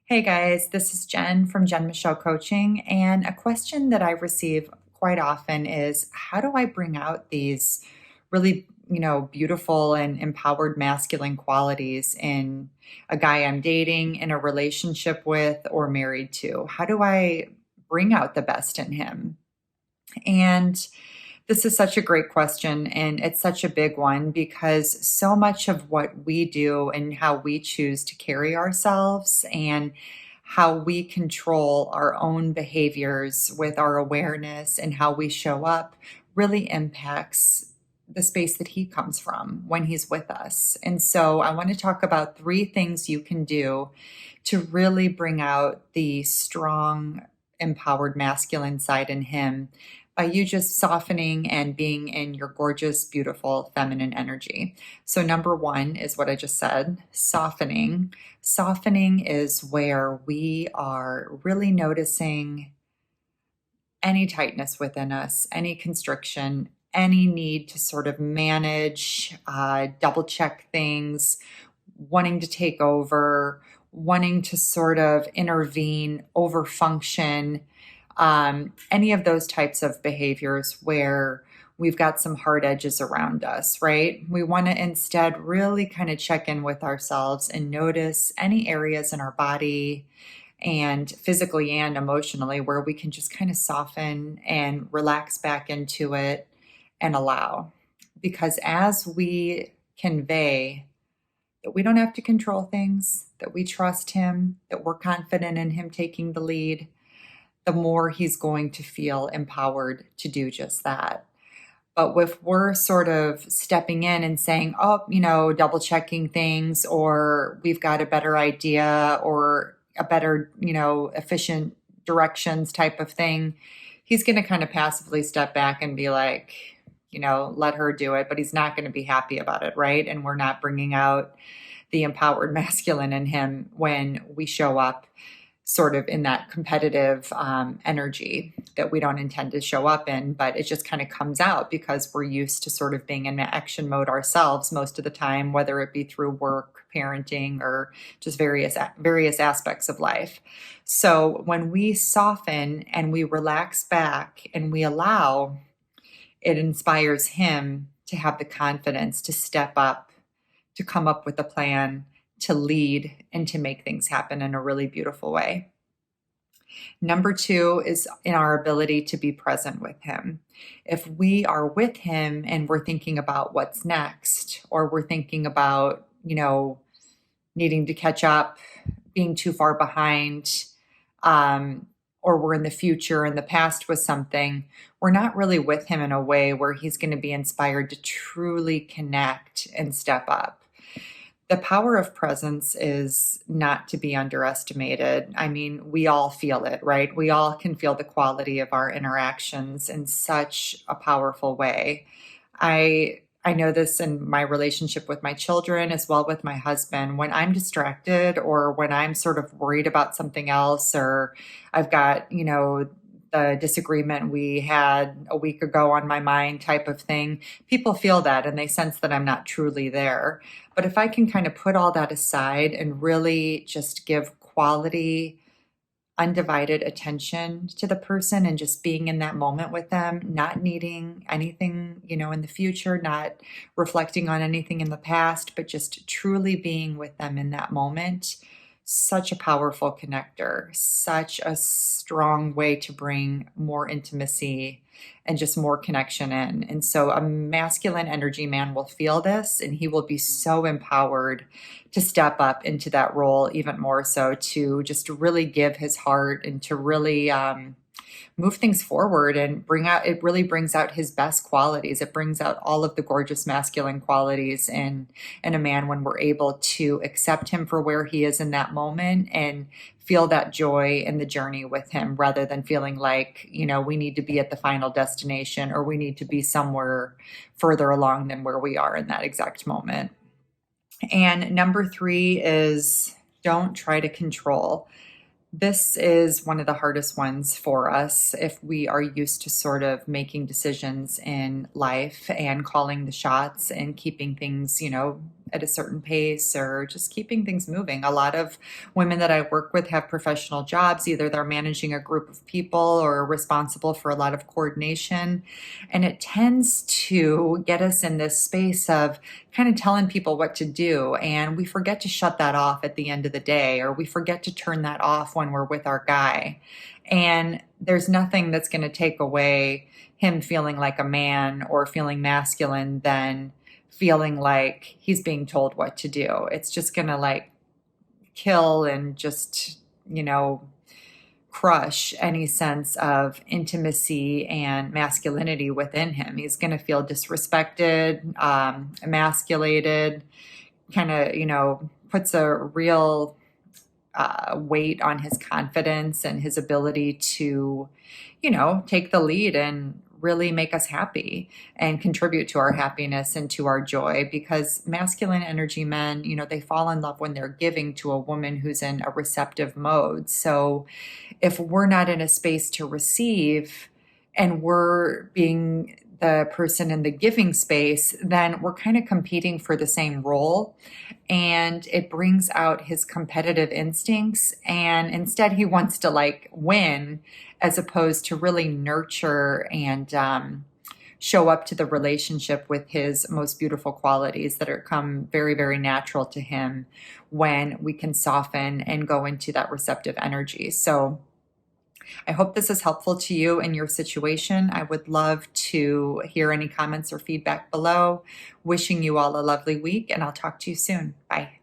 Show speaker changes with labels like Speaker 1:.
Speaker 1: Hey guys, this is Jen from Jen Michelle Coaching. And a question that I receive quite often is how do I bring out these really, beautiful and empowered masculine qualities in a guy I'm dating, in a relationship with, or married to? How do I bring out the best in him? And this is such a great question, and it's such a big one because so much of what we do and how we choose to carry ourselves and how we control our own behaviors with our awareness and how we show up really impacts the space that he comes from when he's with us. And so I want to talk about three things you can do to really bring out the strong, empowered masculine side in him by you just softening and being in your gorgeous, beautiful feminine energy. So, number one is what I just said, softening. Softening is where we are really noticing any tightness within us, any constriction, any need to sort of manage, double check things, wanting to take over, wanting to sort of intervene, overfunction, any of those types of behaviors where we've got some hard edges around us, right? We want to instead really kind of check in with ourselves and notice any areas in our body and physically and emotionally where we can just kind of soften and relax back into it and allow. Because as we convey that we don't have to control things, that we trust him, that we're confident in him taking the lead, the more he's going to feel empowered to do just that. But if we're sort of stepping in and saying, oh, double checking things, or we've got a better idea or a better, efficient directions type of thing, he's going to kind of passively step back and be like, let her do it, but he's not going to be happy about it, right? And we're not bringing out the empowered masculine in him when we show up sort of in that competitive energy that we don't intend to show up in, but it just kind of comes out because we're used to sort of being in action mode ourselves most of the time, whether it be through work, parenting, or just various aspects of life. So when we soften and we relax back and we allow, it inspires him to have the confidence to step up, to come up with a plan, to lead, and to make things happen in a really beautiful way. Number two is in our ability to be present with him. If we are with him and we're thinking about what's next, or we're thinking about, needing to catch up, being too far behind, or we're in the future and the past with something, we're not really with him in a way where he's going to be inspired to truly connect and step up. The power of presence is not to be underestimated. I mean, we all feel it, right? We all can feel the quality of our interactions in such a powerful way. I know this in my relationship with my children as well with my husband. When I'm distracted or when I'm sort of worried about something else, or I've got, the disagreement we had a week ago on my mind type of thing, people feel that and they sense that I'm not truly there. But if I can kind of put all that aside and really just give quality, undivided attention to the person and just being in that moment with them, not needing anything, in the future, not reflecting on anything in the past, but just truly being with them in that moment. Such a powerful connector, such a strong way to bring more intimacy and just more connection in. And so a masculine energy man will feel this and he will be so empowered to step up into that role, even more so to just really give his heart and to really move things forward and it really brings out his best qualities. It brings out all of the gorgeous masculine qualities in a man when we're able to accept him for where he is in that moment and feel that joy in the journey with him rather than feeling like, we need to be at the final destination or we need to be somewhere further along than where we are in that exact moment. And number three is don't try to control. This is one of the hardest ones for us if we are used to sort of making decisions in life and calling the shots and keeping things, at a certain pace or just keeping things moving. A lot of women that I work with have professional jobs. Either they're managing a group of people or responsible for a lot of coordination. And it tends to get us in this space of kind of telling people what to do. And we forget to shut that off at the end of the day, or we forget to turn that off when we're with our guy. And there's nothing that's going to take away him feeling like a man or feeling masculine than feeling like he's being told what to do. It's just going to like kill and just, crush any sense of intimacy and masculinity within him. He's going to feel disrespected, emasculated, kind of, puts a real weight on his confidence and his ability to, take the lead and really make us happy and contribute to our happiness and to our joy, because masculine energy men, they fall in love when they're giving to a woman who's in a receptive mode. So if we're not in a space to receive and we're being the person in the giving space, then we're kind of competing for the same role. And it brings out his competitive instincts. And instead, he wants to like win as opposed to really nurture and show up to the relationship with his most beautiful qualities that are come very, very natural to him when we can soften and go into that receptive energy. So I hope this is helpful to you in your situation. I would love to hear any comments or feedback below. Wishing you all a lovely week, and I'll talk to you soon. Bye.